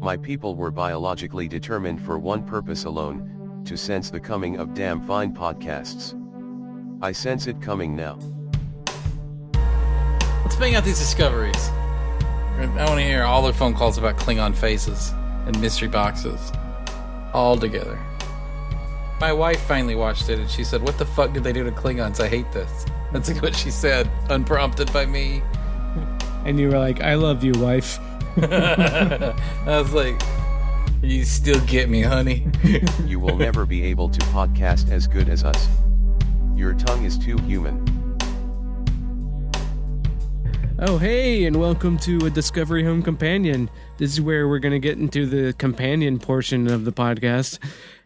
My people were biologically determined for one purpose alone, to sense the coming of damn fine podcasts. I sense it coming now. Let's bang out these discoveries. I want to hear all the phone calls about Klingon faces and mystery boxes. All together. My wife finally watched it and she said, "What the fuck did they do to Klingons? I hate this." That's what she said, unprompted by me. And you were like, "I love you, wife." I was like, "You still get me, honey." You will never be able to podcast as good as us. Your tongue is too human. Oh, hey, and welcome to a Discovery Home Companion. This is where we're going to get into the companion portion of the podcast,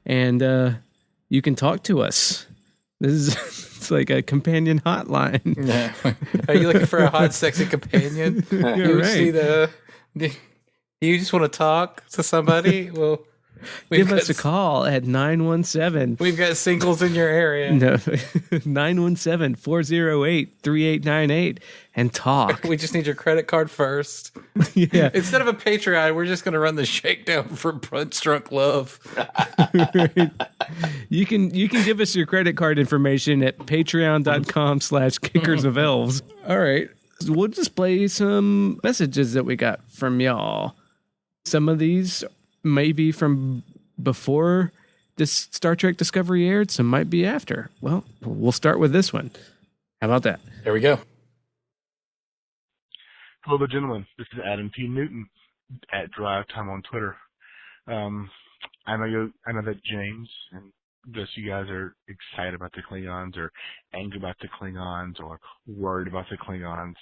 and you can talk to us. This is it's like a companion hotline. Yeah. Are you looking for a hot, sexy companion? You're right. You just want to talk to somebody? Well, give us a call at 917. We've got singles in your area. No, 917-408-3898 and talk. We just need your credit card first. Yeah. Instead of a Patreon, we're just going to run the shakedown for Brunch Drunk Love. Right. You can give us your credit card information at patreon.com/kickersofelves. All right. We'll just play some messages that we got from y'all. Some of these may be from before this Star Trek Discovery aired, some might be after. Well, we'll start with this one. How about that? There we go. Hello, gentlemen. This is Adam P. Newton at Drive Time on Twitter. I know that James and just you guys are excited about the Klingons, or angry about the Klingons, or worried about the Klingons.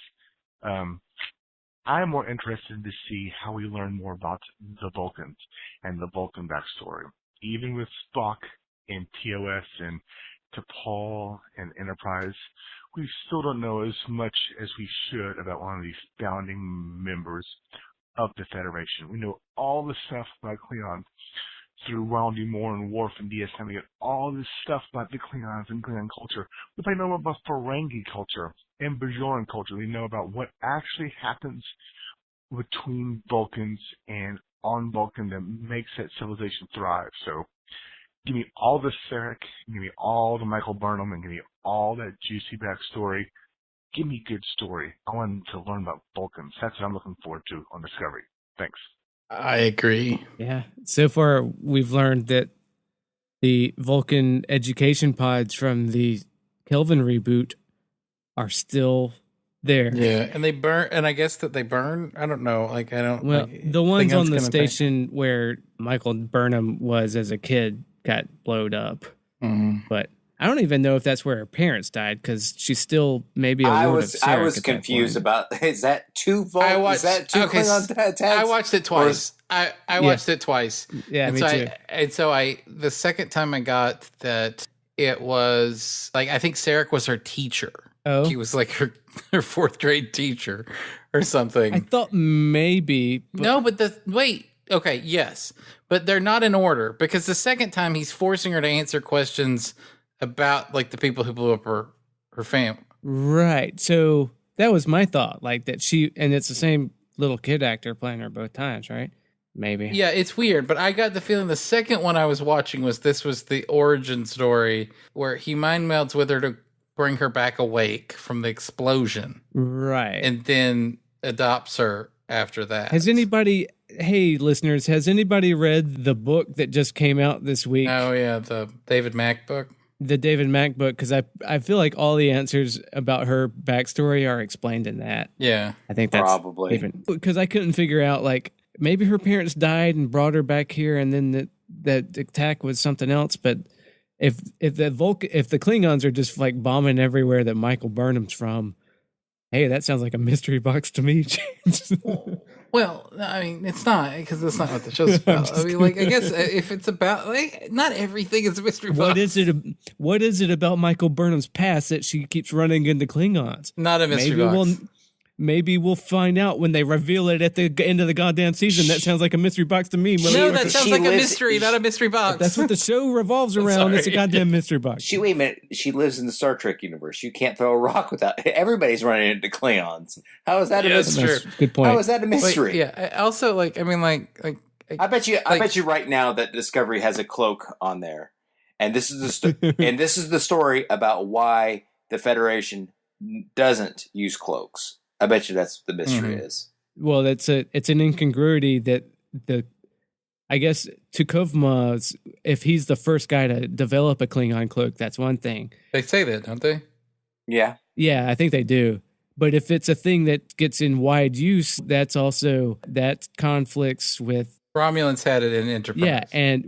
I'm more interested to see how we learn more about the Vulcans and the Vulcan backstory. Even with Spock and TOS and T'Pol and Enterprise, we still don't know as much as we should about one of these founding members of the Federation. We know all the stuff about Klingons through Ronald D. Moore and Worf and DS9. We get all this stuff about the Klingons and Klingon culture. But they know about Ferengi culture and Bajoran culture. We know about what actually happens between Vulcans and on Vulcan that makes that civilization thrive. So give me all the Sarek, give me all the Michael Burnham, and give me all that juicy backstory. Give me a good story. I want to learn about Vulcans. That's what I'm looking forward to on Discovery. Thanks. I agree. Yeah. So far, we've learned that the Vulcan education pods from the Kelvin reboot are still there. Yeah, and they burn, and I guess that they burn. I don't know. Like, I don't. Well, like, the ones on the station where Michael Burnham was as a kid got blowed up. Mm-hmm. But I don't even know if that's where her parents died, because she's still maybe a I ward was of Sarek I was at that confused point. about, is that two Vulcans? Is that two Klingon tags? I watched it twice. I watched it twice. Yeah, and me so too. The second time I got that, it was like, I think Sarek was her teacher. Oh, He was like her fourth grade teacher or something. I thought maybe. But Okay, yes. But they're not in order, because the second time he's forcing her to answer questions about like the people who blew up her family. Right. So that was my thought, like that and it's the same little kid actor playing her both times, right? Maybe. Yeah, it's weird, but I got the feeling the second one I was watching was the origin story where he mind melds with her to bring her back awake from the explosion. Right. And then adopts her after that. Hey listeners, has anybody read the book that just came out this week? Oh yeah, the David Mack book. The David Mack book, because I feel like all the answers about her backstory are explained in that. Yeah. I think that's probably even, because I couldn't figure out, like, maybe her parents died and brought her back here, and then that attack was something else. But if the Klingons are just like bombing everywhere that Michael Burnham's from, hey, that sounds like a mystery box to me, James. Well, I mean, it's not, because that's not what the show's about. I mean, like, I guess if it's about, like, not everything is a mystery box. What is it about Michael Burnham's past that she keeps running into Klingons? Not a mystery box. Maybe we'll find out when they reveal it at the end of the goddamn season. That sounds like a mystery box to me. No, that sounds like a mystery, not a mystery box. That's what the show revolves around. It's a goddamn mystery box. Wait a minute. She lives in the Star Trek universe. You can't throw a rock without... Everybody's running into Klingons. How is that a mystery? That's a good point. How is that a mystery? Yeah. Also, like, I mean, like I bet you right now that Discovery has a cloak on there, and this is the story about why the Federation doesn't use cloaks. I bet you that's what the mystery is. Well, it's an incongruity that I guess Tukovma, if he's the first guy to develop a Klingon cloak, that's one thing. They say that, don't they? Yeah. Yeah, I think they do. But if it's a thing that gets in wide use, that conflicts with Romulans had it in Enterprise. Yeah, and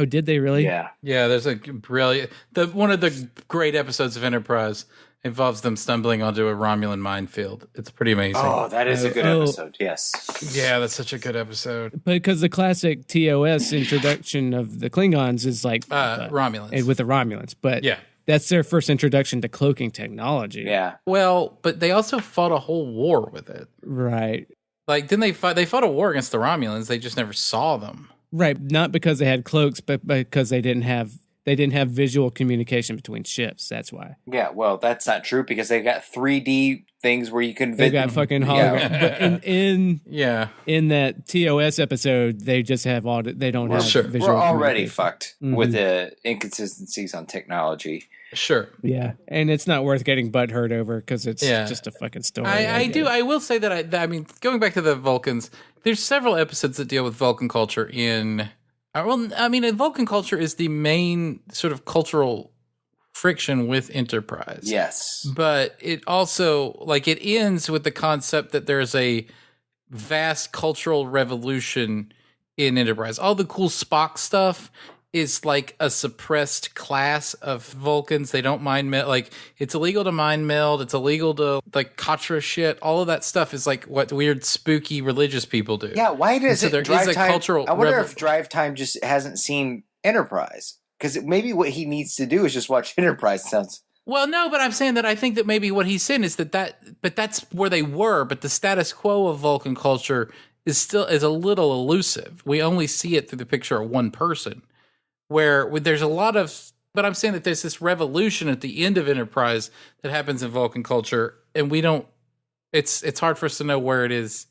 did they really? Yeah. Yeah, there's a brilliant one of the great episodes of Enterprise involves them stumbling onto a Romulan minefield. It's pretty amazing. Oh, that is a good episode. Yes. Yeah, that's such a good episode. Because the classic TOS introduction of the Klingons is like Romulans. With the Romulans. But yeah, that's their first introduction to cloaking technology. Yeah. Well, but they also fought a whole war with it. Right. Like, didn't they fight? They fought a war against the Romulans. They just never saw them. Right. Not because they had cloaks, but because they didn't have visual communication between ships. That's why. Yeah. Well, that's not true because they got 3D things where you can. They got fucking hologram. Yeah. But in that TOS episode, they just have they don't have. Sure. Visual We're already fucked with the inconsistencies on technology. Sure. Yeah, and it's not worth getting butthurt over because it's just a fucking story. I will say that I mean, going back to the Vulcans, there's several episodes that deal with Vulcan culture in. Well, I mean, Vulcan culture is the main sort of cultural friction with Enterprise. Yes. But it also, like, it ends with the concept that there's a vast cultural revolution in Enterprise. All the cool Spock stuff is like a suppressed class of Vulcans. They don't mind like, it's illegal to mind meld. It's illegal to like Katra shit. All of that stuff is like what weird spooky religious people do. Yeah, why does so it there Drive is a Time? cultural I wonder if Drive Time just hasn't seen Enterprise because maybe what he needs to do is just watch Enterprise. Sounds. Well, no, but I'm saying that I think that maybe what he's saying is but that's where they were. But the status quo of Vulcan culture is a little elusive. We only see it through the picture of one person. Where there's a lot of, but I'm saying that there's this revolution at the end of Enterprise that happens in Vulcan culture, and we don't. It's hard for us to know where it is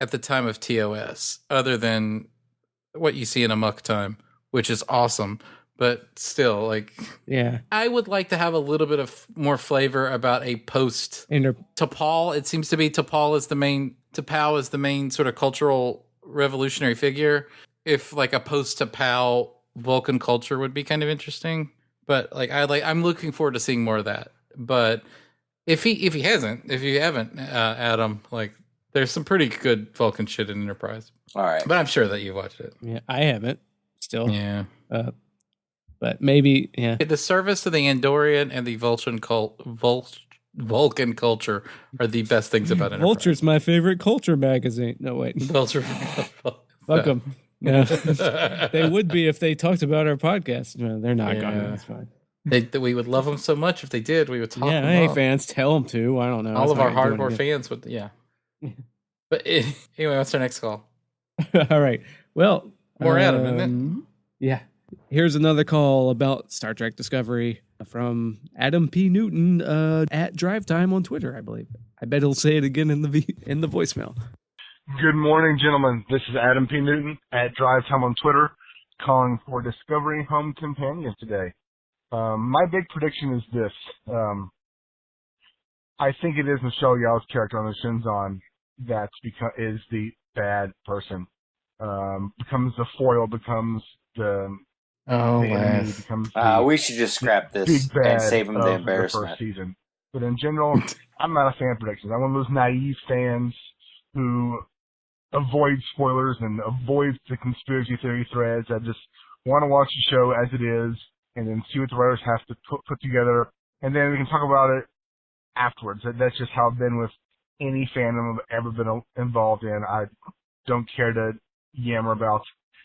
at the time of TOS, other than what you see in Amok Time, which is awesome. But still, like, yeah, I would like to have a little bit of more flavor about a post T'Pol. It seems to be T'Pol is the main sort of cultural revolutionary figure. If like a post T'Pol Vulcan culture would be kind of interesting, but I'm looking forward to seeing more of that. But if you haven't, Adam, like there's some pretty good Vulcan shit in Enterprise. All right, but I'm sure that you've watched it. Yeah, I haven't still. Yeah, but maybe The service to the Andorian and the Vulcan culture are the best things about Enterprise. Vulture's my favorite culture magazine. No wait, Vulture. Fuck them. No, they would be if they talked about our podcast. No, they're not going to. That's fine. We would love them so much if they did. We would talk. Yeah, hey fans, tell them to. I don't know. All of our hardcore fans would. Yeah. But anyway, what's our next call? All right. Well, more Adam, isn't it? Yeah. Here's another call about Star Trek Discovery from Adam P. Newton at Drive Time on Twitter, I believe. I bet he'll say it again in the voicemail. Good morning, gentlemen. This is Adam P. Newton at Drive Time on Twitter, calling for Discovery Home Companion today. My big prediction is this. I think it is Michelle Yeoh's character on the Shinzon that is the bad person. Becomes the foil, becomes the enemy, becomes we should just scrap this and save him the embarrassment. The first season. But in general, I'm not a fan of predictions. I'm one of those naive fans who avoid spoilers and avoid the conspiracy theory threads. I just want to watch the show as it is and then see what the writers have to put together, and then we can talk about it afterwards. That's just how I've been with any fandom I've ever been involved in. I don't care to yammer about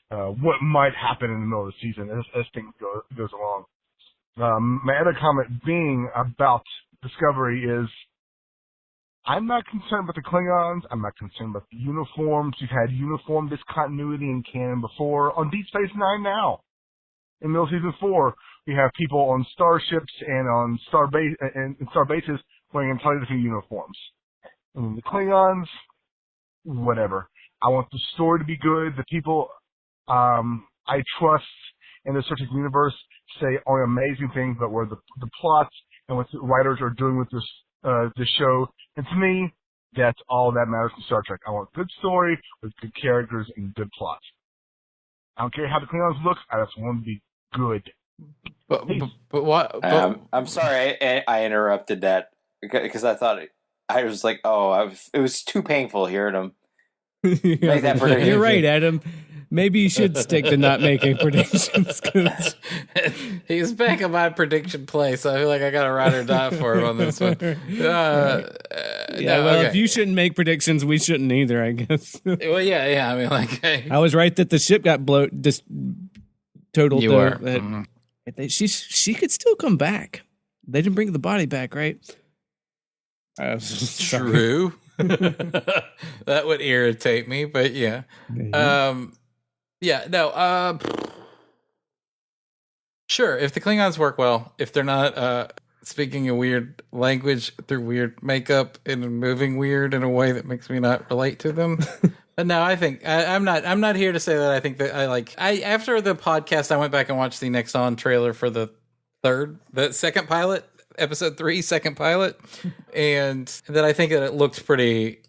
what might happen in the middle of the season as things goes along. My other comment being about Discovery is I'm not concerned about the Klingons. I'm not concerned about the uniforms. You've had uniform discontinuity in canon before. On Deep Space Nine now. In middle season 4, we have people on starships and on star bases wearing entirely different uniforms. I mean, the Klingons, whatever. I want the story to be good. The people I trust in the Star Trek universe say only amazing things about where the plots and what the writers are doing with this show. And to me, that's all that matters in Star Trek. I want a good story with good characters and good plots. I don't care how the Klingons look. I just want them to be good. But what? I'm sorry I interrupted that because I thought I was like, it was too painful hearing him make that prediction. You're right, Adam. Maybe you should stick to not making predictions. He's back in my prediction play, so I feel like I got a ride or die for him on this one. If you shouldn't make predictions, we shouldn't either, I guess. Well, yeah. I mean, like, hey. I was right that the ship got just totaled. You were. She could still come back. They didn't bring the body back, right? True. That would irritate me, but yeah. Sure, if the Klingons work well, if they're not speaking a weird language through weird makeup and moving weird in a way that makes me not relate to them. But no, I think I'm not here to say that I think that after the podcast I went back and watched the Nexon trailer for the second pilot, episode 3, second pilot, and that I think that it looked pretty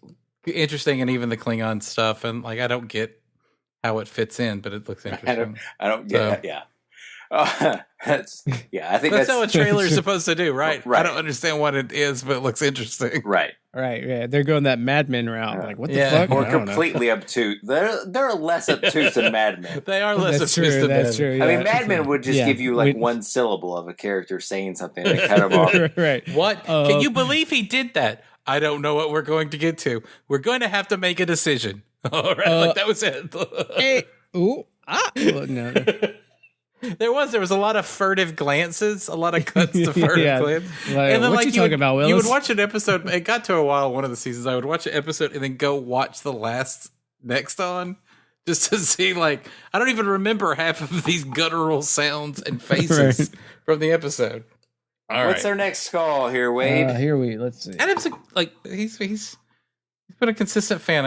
interesting, and even the Klingon stuff, and like I don't get how it fits in, but it looks interesting. I don't get it. Yeah. I think that's how a trailer is supposed to do, right? Right. I don't understand what it is, but it looks interesting. Right. Yeah. They're going that Mad Men route. Like, what the fuck? Or completely obtuse. They're less obtuse than Mad Men. They are less obtuse than That's true. I mean, Mad Men would just give you one syllable of a character saying something and cut them off. Right. What? Can you believe he did that? I don't know what we're going to get to. We're going to have to make a decision. All right, that was it. No. There was a lot of furtive glances, a lot of cuts to furtive glances. And then, what you talking about, Willis? You would watch an episode. It got to a while, one of the seasons, I would watch an episode and then go watch the last next on, just to see, like, I don't even remember half of these guttural sounds and faces from the episode. What's their next call here, Wade? Let's see. Adam's he's been a consistent fan.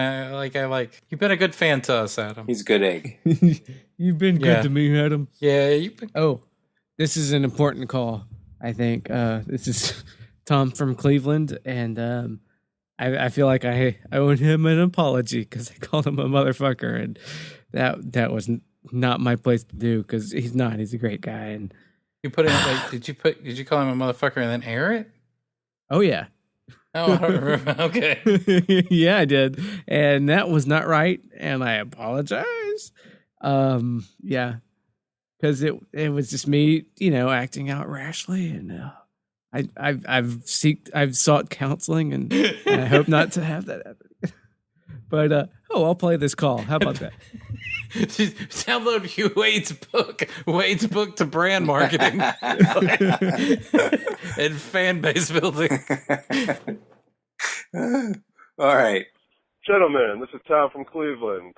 You've been a good fan to us, Adam. He's a good egg. You've been good to me, Adam. Yeah, you've been. Oh, this is an important call. I think this is Tom from Cleveland, and I feel like I owe him an apology because I called him a motherfucker, and that was not my place to do because he's not. He's a great guy, and you put it. Did you call him a motherfucker and then air it? Oh yeah. Oh, I don't remember. Okay. Yeah, I did. And that was not right. And I apologize. Yeah. Because it was just me, acting out rashly. And I've sought counseling, and I hope not to have that happen. But, I'll play this call. How about that? Download Wade's book to brand marketing and fan base building. All right. Gentlemen, this is Tom from Cleveland.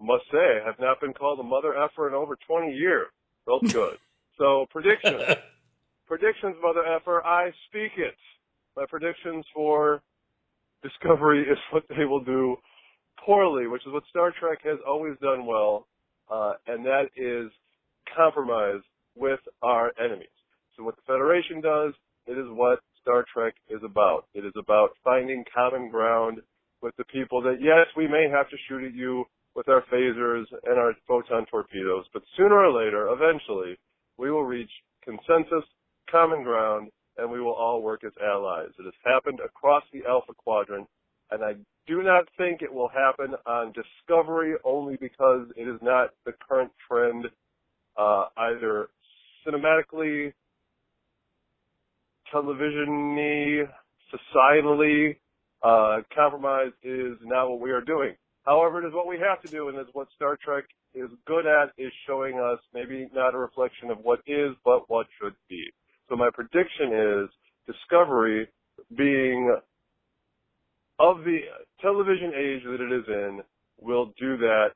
Must say, I have not been called a mother effer in over 20 years. Felt good. So, predictions. Predictions, mother effer, I speak it. My predictions for Discovery is what they will do poorly, which is what Star Trek has always done well, and that is compromise with our enemies. So what the Federation does, it is what Star Trek is about. It is about finding common ground with the people that, yes, we may have to shoot at you with our phasers and our photon torpedoes, but sooner or later, eventually, we will reach consensus, common ground, and we will all work as allies. It has happened across the Alpha Quadrant, and I do not think it will happen on Discovery only because it is not the current trend, either cinematically, television-y, societally. Compromise is not what we are doing. However, it is what we have to do, and it's what Star Trek is good at, is showing us maybe not a reflection of what is, but what should be. So my prediction is Discovery, being of the television age that it is in, will do that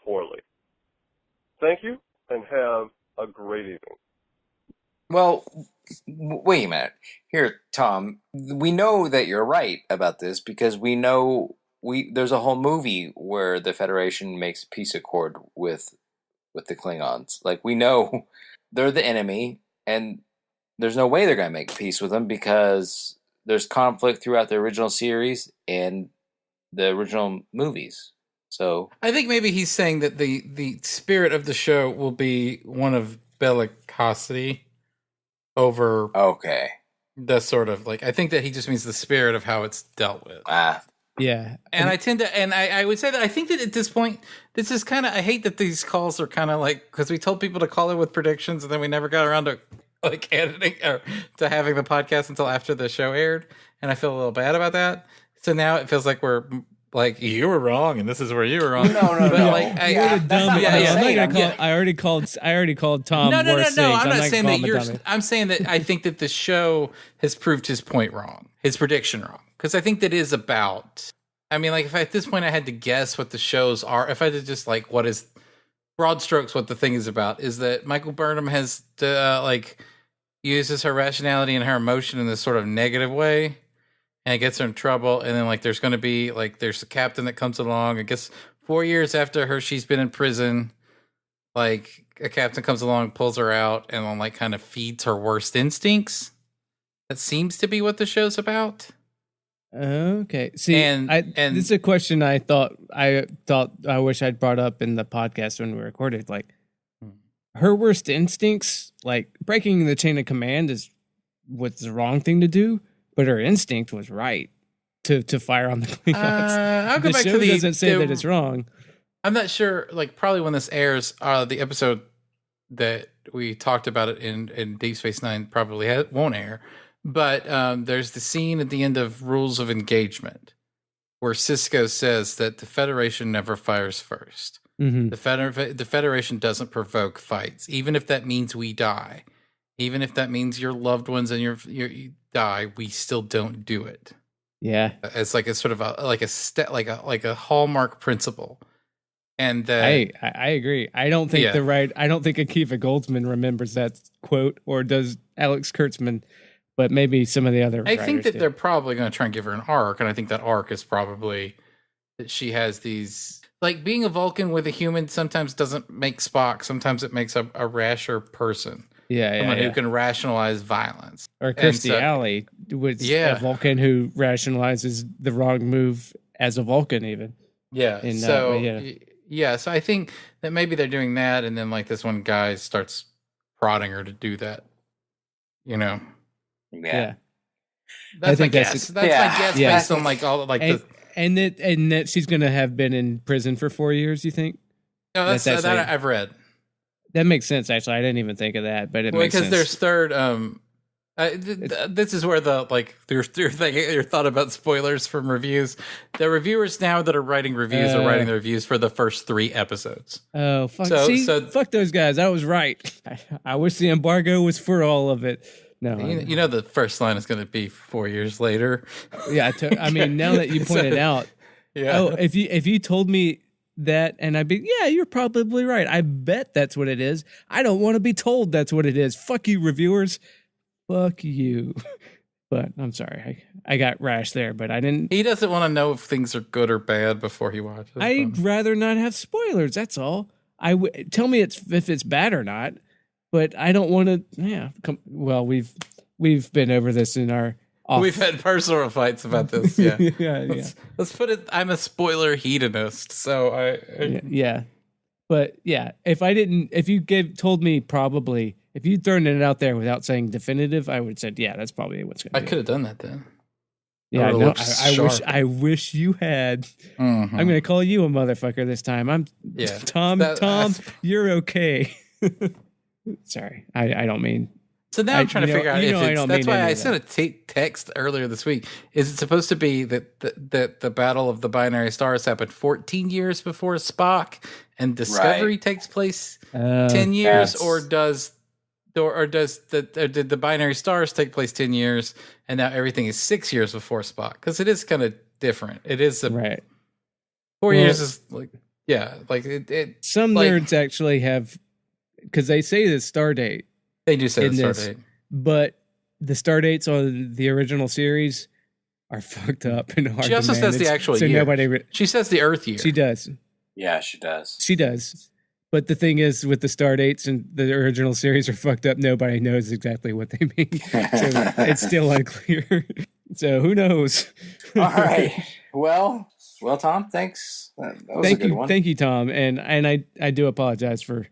poorly. Thank you, and have a great evening. Well, wait a minute. Here, Tom, we know that you're right about this because we know there's a whole movie where the Federation makes a peace accord with the Klingons. Like, we know they're the enemy, and there's no way they're going to make peace with them because there's conflict throughout the original series and the original movies. So I think maybe he's saying that the spirit of the show will be one of bellicosity over okay. the sort of like, I think that he just means the spirit of how it's dealt with. Yeah. And I would say that I think that at this point, this is kind of, I hate that these calls are kind of like, because we told people to call in with predictions and then we never got around to like editing or to having the podcast until after the show aired. And I feel a little bad about that. So now it feels like we're like, you were wrong and this is where you were wrong. No. Like, I already called Tom. No. Worse I'm things. not saying that you're. I'm saying that I think that the show has proved his point wrong, his prediction wrong, because I think that is about. I mean, like if at this point I had to guess what the shows are, if I did just like what is broad strokes, what the thing is about is that Michael Burnham has to like uses her rationality and her emotion in this sort of negative way. And it gets her in trouble. And then, like, there's going to be, like, there's a captain that comes along. I guess 4 years after her, she's been in prison. Like, a captain comes along, pulls her out, and then, like, kind of feeds her worst instincts. That seems to be what the show's about. Okay. See, and this is a question I wish I'd brought up in the podcast when we recorded. Like, her worst instincts, like, breaking the chain of command is what's the wrong thing to do. But her instinct was right to fire on the Klingons. I'll go back to the doesn't say that it's wrong. I'm not sure. Like probably when this airs, the episode that we talked about it in Deep Space Nine probably won't air. But there's the scene at the end of Rules of Engagement where Sisko says that the Federation never fires first. Mm-hmm. The Federation doesn't provoke fights, even if that means we die. Even if that means your loved ones and you die, we still don't do it. Yeah, it's like a sort of like a hallmark principle. And I agree. I don't think Akiva Goldsman remembers that quote, or does Alex Kurtzman, but maybe some of the other. I think that they're probably going to try and give her an arc, and I think that arc is probably that she has these. Like being a Vulcan with a human sometimes doesn't make Spock. Sometimes it makes a rasher person. Someone who can rationalize violence. Or Kirstie Alley was a Vulcan who rationalizes the wrong move as a Vulcan even. Yeah. So I think that maybe they're doing that, and then like this one guy starts prodding her to do that. You know? Yeah. That's my guess. That's my guess based on like all like and that she's gonna have been in prison for 4 years, you think? No, that's that I've read. That makes sense. Actually, I didn't even think of that, but it makes sense. Because there's third. This is where the like your thought about spoilers from reviews. The reviewers now that are writing reviews are writing the reviews for the first 3 episodes. Oh fuck! Fuck those guys. I was right. I wish the embargo was for all of it. No, you know the first line is going to be 4 years later. Yeah, I mean now that you pointed out. Yeah. Oh, if you told me that, and I'd be, yeah, you're probably right. I bet that's what it is. I don't want to be told that's what it is. Fuck you, reviewers. Fuck you. But I'm sorry, I got rash there, but I didn't. He doesn't want to know if things are good or bad before he watches. I'd rather not have spoilers. That's all. Tell me if it's bad or not, but I don't want to. Yeah. Well, we've been over this in our. We've had personal fights about this. Yeah. Let's put it. I'm a spoiler hedonist, so yeah. But yeah, if you told me probably, if you'd thrown it out there without saying definitive, I would have said, yeah, that's probably what's going to be. I could have done that then. Yeah, I wish you had. Mm-hmm. I'm going to call you a motherfucker this time. Tom, you're okay. Sorry, I don't mean. So now I'm trying to figure out if it's, that's why I sent a text earlier this week. Is it supposed to be that the Battle of the Binary Stars happened 14 years before Spock and Discovery takes place 10 years, or did the Binary Stars take place 10 years and now everything is 6 years before Spock? Because it is kind of different. It is 4 years is like it. Some nerds actually have, because they say the star date. They do say the star date. But the star dates on the original series are fucked up and hard. She also to says the manage, actual so year. nobody. She says the Earth year. She does. Yeah, she does. She does. But the thing is, with the star dates and the original series are fucked up, nobody knows exactly what they mean. So it's still unclear. So who knows? All right. Well, Tom, thanks. That was a good one. Thank you, Tom. And I do apologize for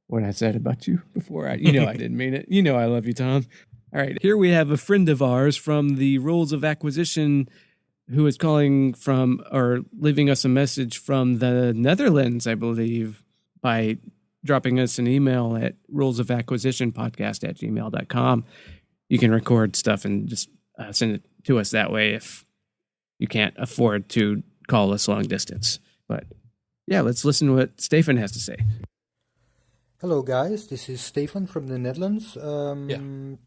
what I said about you before. I didn't mean it. I love you, Tom. All right. Here we have a friend of ours from the Rules of Acquisition who is calling from or leaving us a message from the Netherlands, I believe, by dropping us an email at rulesofacquisitionpodcast@gmail.com. You can record stuff and just send it to us that way if you can't afford to call us long distance. But yeah, let's listen to what Stefan has to say. Hello guys, this is Stefan from the Netherlands.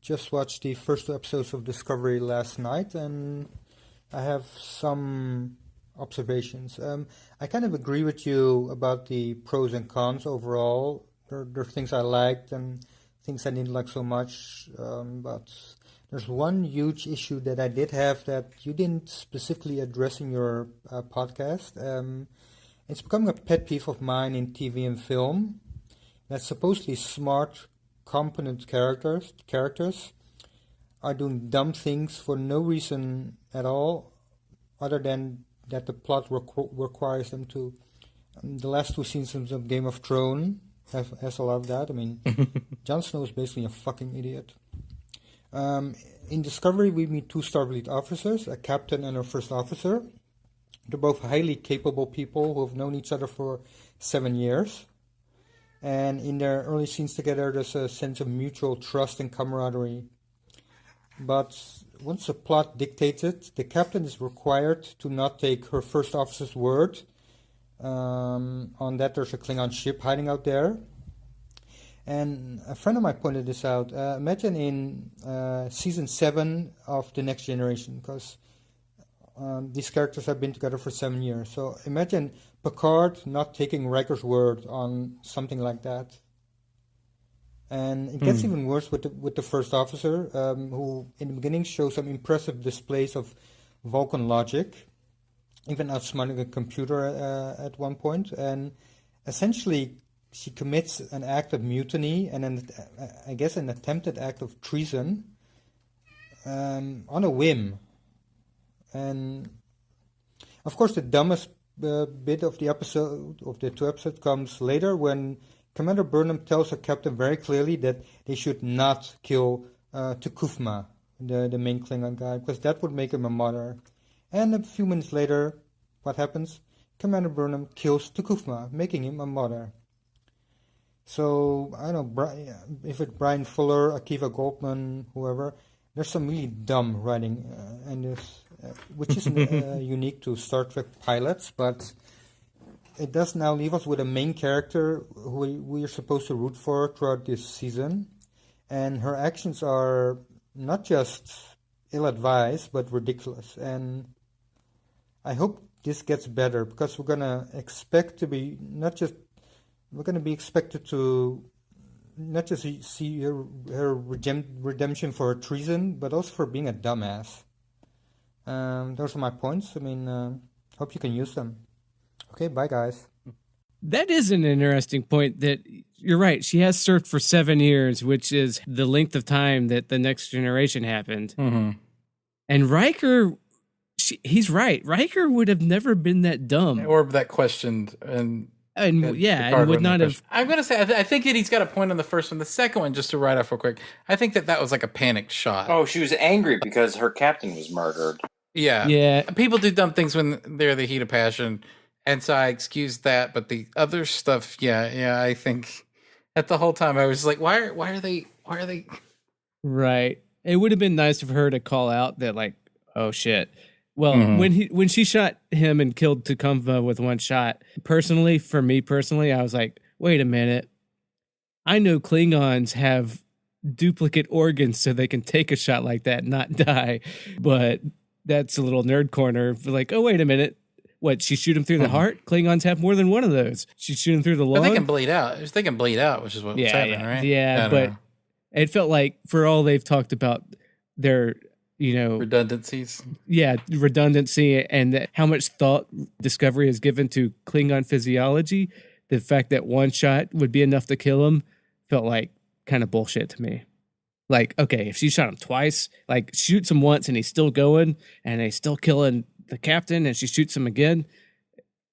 Just watched the first 2 episodes of Discovery last night and I have some observations. I kind of agree with you about the pros and cons overall. There are things I liked and things I didn't like so much, but there's one huge issue that I did have that you didn't specifically address in your podcast. It's becoming a pet peeve of mine in TV and film. That supposedly smart, competent characters are doing dumb things for no reason at all, other than that the plot requires them to. The last 2 seasons of Game of Thrones has a lot of that. I mean, Jon Snow is basically a fucking idiot. In Discovery, we meet 2 Starfleet officers, a captain and a first officer. They're both highly capable people who have known each other for 7 years. And in their early scenes together, there's a sense of mutual trust and camaraderie. But once the plot dictates it, the captain is required to not take her first officer's word on that there's a Klingon ship hiding out there. And a friend of mine pointed this out. Imagine in season 7 of The Next Generation, because these characters have been together for 7 years. So imagine Picard not taking Riker's word on something like that. And it gets even worse with the first officer, who in the beginning shows some impressive displays of Vulcan logic, even outsmarting a computer at one point. And essentially, she commits an act of mutiny and an attempted act of treason on a whim. And of course, the dumbest bit of the 2 episodes comes later when Commander Burnham tells her captain very clearly that they should not kill T'Kuvma, the main Klingon guy, because that would make him a martyr. And a few minutes later, what happens? Commander Burnham kills T'Kuvma, making him a martyr. So, I don't know, if it's Brian Fuller, Akiva Goldman, whoever, there's some really dumb writing in this, which isn't unique to Star Trek pilots, but it does now leave us with a main character who we are supposed to root for throughout this season. And her actions are not just ill-advised, but ridiculous. And I hope this gets better, because we're going to expect to be expected to not just see her redemption for her treason, but also for being a dumbass. Those are my points. I mean, hope you can use them. Okay, bye guys. That is an interesting point. That you're right. She has served for 7 years, which is the length of time that the Next Generation happened. Mm-hmm. And Riker, he's right. Riker would have never been that dumb or that questioned and would not have. I'm going to say, I think that he's got a point on the first one. The second one, just to write off real quick, I think that was like a panicked shot. Oh, she was angry because her captain was murdered. Yeah. Yeah. People do dumb things when they're the heat of passion. And so I excuse that. But the other stuff, I think at the whole time I was like, why are they? Right. It would have been nice for her to call out that, like, oh shit. Well, when she shot him and killed T'Kuvma with one shot, for me personally, I was like, wait a minute. I know Klingons have duplicate organs so they can take a shot like that and not die. But that's a little nerd corner. Like, oh, wait a minute. What, she shoot him through the heart? Klingons have more than one of those. She shoot him through the lung? But they can bleed out. Which is what's happening, right? Yeah, but it felt like for all they've talked about their redundancies. Yeah, redundancy and how much thought Discovery has given to Klingon physiology. The fact that one shot would be enough to kill him felt like kind of bullshit to me. Like, okay, if she shot him twice, like shoots him once and he's still going and he's still killing the captain and she shoots him again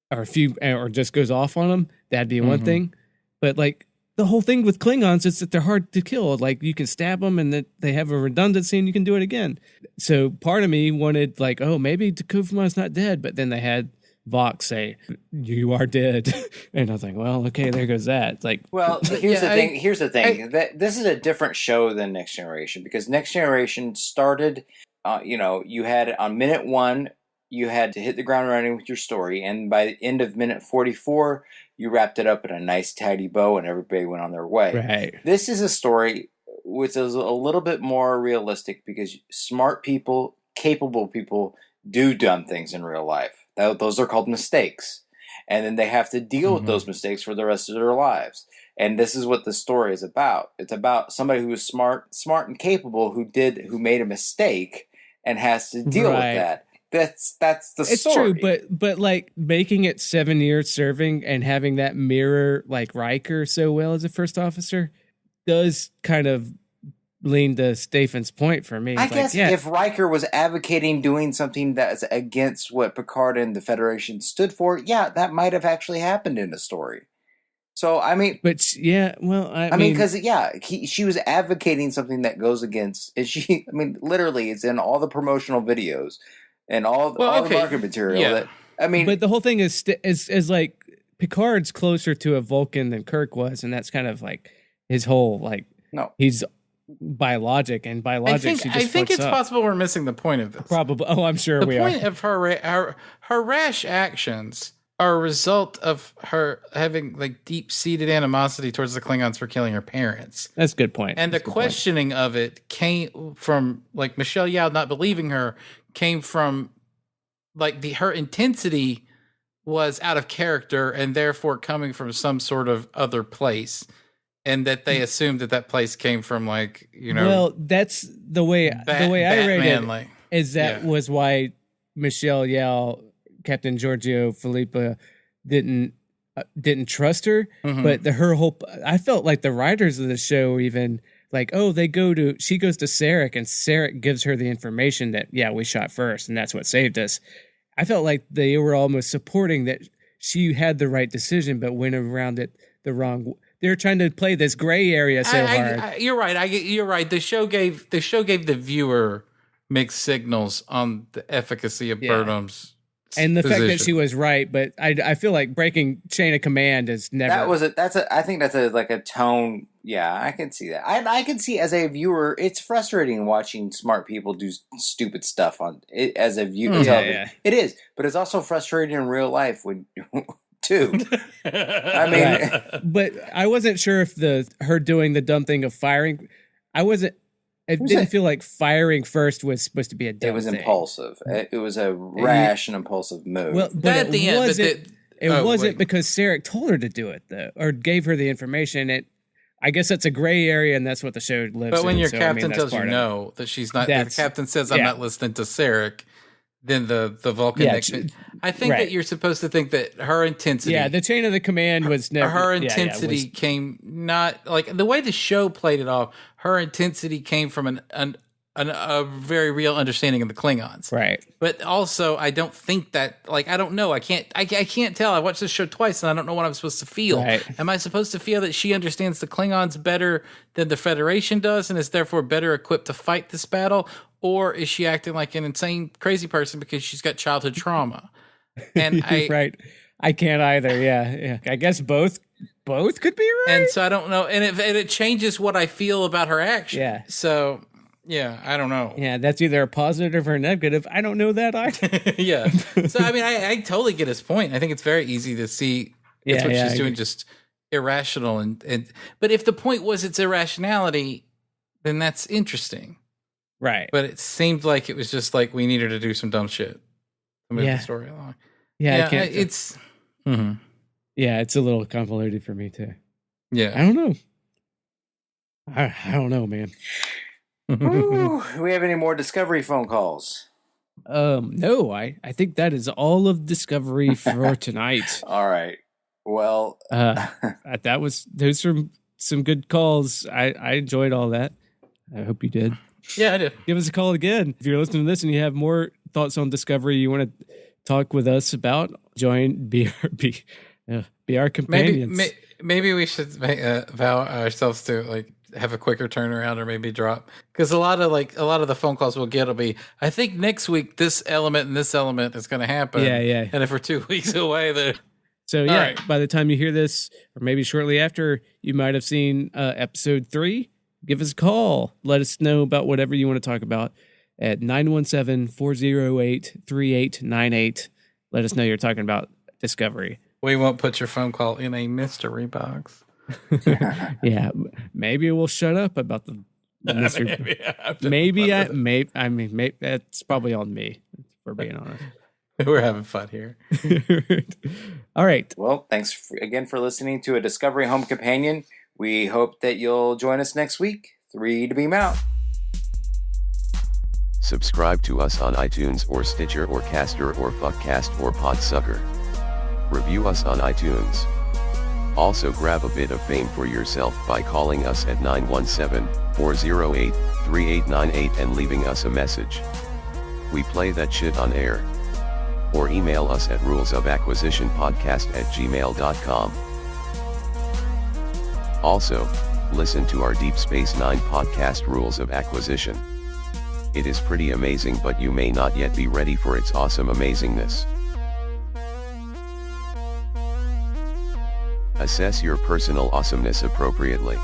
or just goes off on him, that'd be one thing. But like the whole thing with Klingons is that they're hard to kill. Like you can stab them and that they have a redundancy and you can do it again. So part of me wanted like, oh, maybe T'Kuvma's not dead, but then they had Vox say, "You are dead," and I was like, "Well, okay, there goes that." Like, well, here's the thing. Here's the thing. That this is a different show than Next Generation because Next Generation started. You had on minute 1, you had to hit the ground running with your story, and by the end of minute 44, you wrapped it up in a nice tidy bow, and everybody went on their way. right? This is a story which is a little bit more realistic because smart people, capable people, do dumb things in real life. Those are called mistakes. And then they have to deal with those mistakes for the rest of their lives. And this is what the story is about. It's about somebody who is smart and capable who made a mistake and has to deal with that. That's the it's story. It's true, but like making it 7 years serving and having that mirror like Riker so well as a first officer does kind of lean to Stephen's point for me. I guess if Riker was advocating doing something that's against what Picard and the Federation stood for, yeah, that might have actually happened in the story. So, I mean... But, yeah, well, I mean, because, she was advocating something that goes against... literally, it's in all the promotional videos and all the market material. Yeah. But the whole thing is like, Picard's closer to a Vulcan than Kirk was, and that's kind of like his whole, like... No. He's... biologic and biologic. I think it's possible we're missing the point of this. Probably. Oh, I'm sure we are. The point of her rash actions are a result of her having like deep-seated animosity towards the Klingons for killing her parents. That's a good point. And the questioning of it came from like Michelle Yeoh not believing her came from like her intensity was out of character and therefore coming from some sort of other place. And that they assumed that place came from like, Well, that's the way I read it. Like, was why Michelle Yeoh, Captain Giorgio Philippa, didn't trust her. But her whole, I felt like the writers of the show even like, oh, she goes to Sarek and Sarek gives her the information that we shot first and that's what saved us. I felt like they were almost supporting that she had the right decision, but went around it the wrong. They're trying to play this gray area so hard. You're right. You're right. The show gave the viewer mixed signals on the efficacy of Burnham's and the position. fact that she was right. But I feel like breaking chain of command is never. I think that's a tone. Yeah, I can see that. I can see as a viewer, it's frustrating watching smart people do stupid stuff on it as a viewer. It is, but it's also frustrating in real life when. Too. I mean, but I wasn't sure if her doing the dumb thing of firing. It didn't feel like firing first was supposed to be a dumb thing. It was impulsive. It was a rash and impulsive move. Well, but it wasn't because Sarek told her to do it though, or gave her the information. I guess that's a gray area, and that's what the show lives in. But when your captain tells you no, that she's not. If the captain says, "I'm not listening to Sarek." Then the Vulcan. I think that you're supposed to think that her intensity. Yeah, the chain of the command was never. Her intensity came not like the way the show played it off. Her intensity came from a very real understanding of the Klingons, right? But also, I don't think that I don't know. I can't tell. I watched this show twice, and I don't know what I'm supposed to feel. Right. Am I supposed to feel that she understands the Klingons better than the Federation does, and is therefore better equipped to fight this battle? Or is she acting like an insane, crazy person because she's got childhood trauma? And right. I can't either. Yeah. I guess both could be right. And so I don't know. And it changes what I feel about her action. Yeah. So, I don't know. Yeah, that's either a positive or a negative. I don't know that either. Yeah. So, I mean, I totally get his point. I think it's very easy to see what she's doing just irrational. But if the point was it's irrationality, then that's interesting. Right. But it seemed like it was just like we needed to do some dumb shit to move the story along. Yeah, it's... Yeah, it's a little convoluted for me too. Yeah. I don't know. I don't know, man. Ooh, do we have any more Discovery phone calls? No, I think that is all of Discovery for tonight. All right. Well, those are some good calls. I enjoyed all that. I hope you did. Yeah, I did. Give us a call again. If you're listening to this and you have more thoughts on Discovery you want to talk with us about, be our companions. Maybe we should vow ourselves to like have a quicker turnaround, or maybe drop, because a lot of the phone calls we'll get will be, I think next week this element and this element is going to happen. Yeah. And if we're 2 weeks away, then so yeah, right. By the time you hear this, or maybe shortly after, you might have seen episode 3. Give us a call. Let us know about whatever you want to talk about at 917-408-3898. Let us know you're talking about Discovery. We won't put your phone call in a mystery box. Yeah, maybe we'll shut up about the mystery. Maybe that's probably on me, if we're being honest. We're having fun here. All right. Well, thanks again for listening to a Discovery Home Companion. We hope that you'll join us next week. 3 to beam out. Subscribe to us on iTunes or Stitcher or Caster or Fuckcast or Podsucker. Review us on iTunes. Also grab a bit of fame for yourself by calling us at 917-408-3898 and leaving us a message. We play that shit on air. Or email us at rulesofacquisitionpodcast@gmail.com. Also, listen to our Deep Space Nine podcast, Rules of Acquisition. It is pretty amazing, but you may not yet be ready for its awesome amazingness. Assess your personal awesomeness appropriately.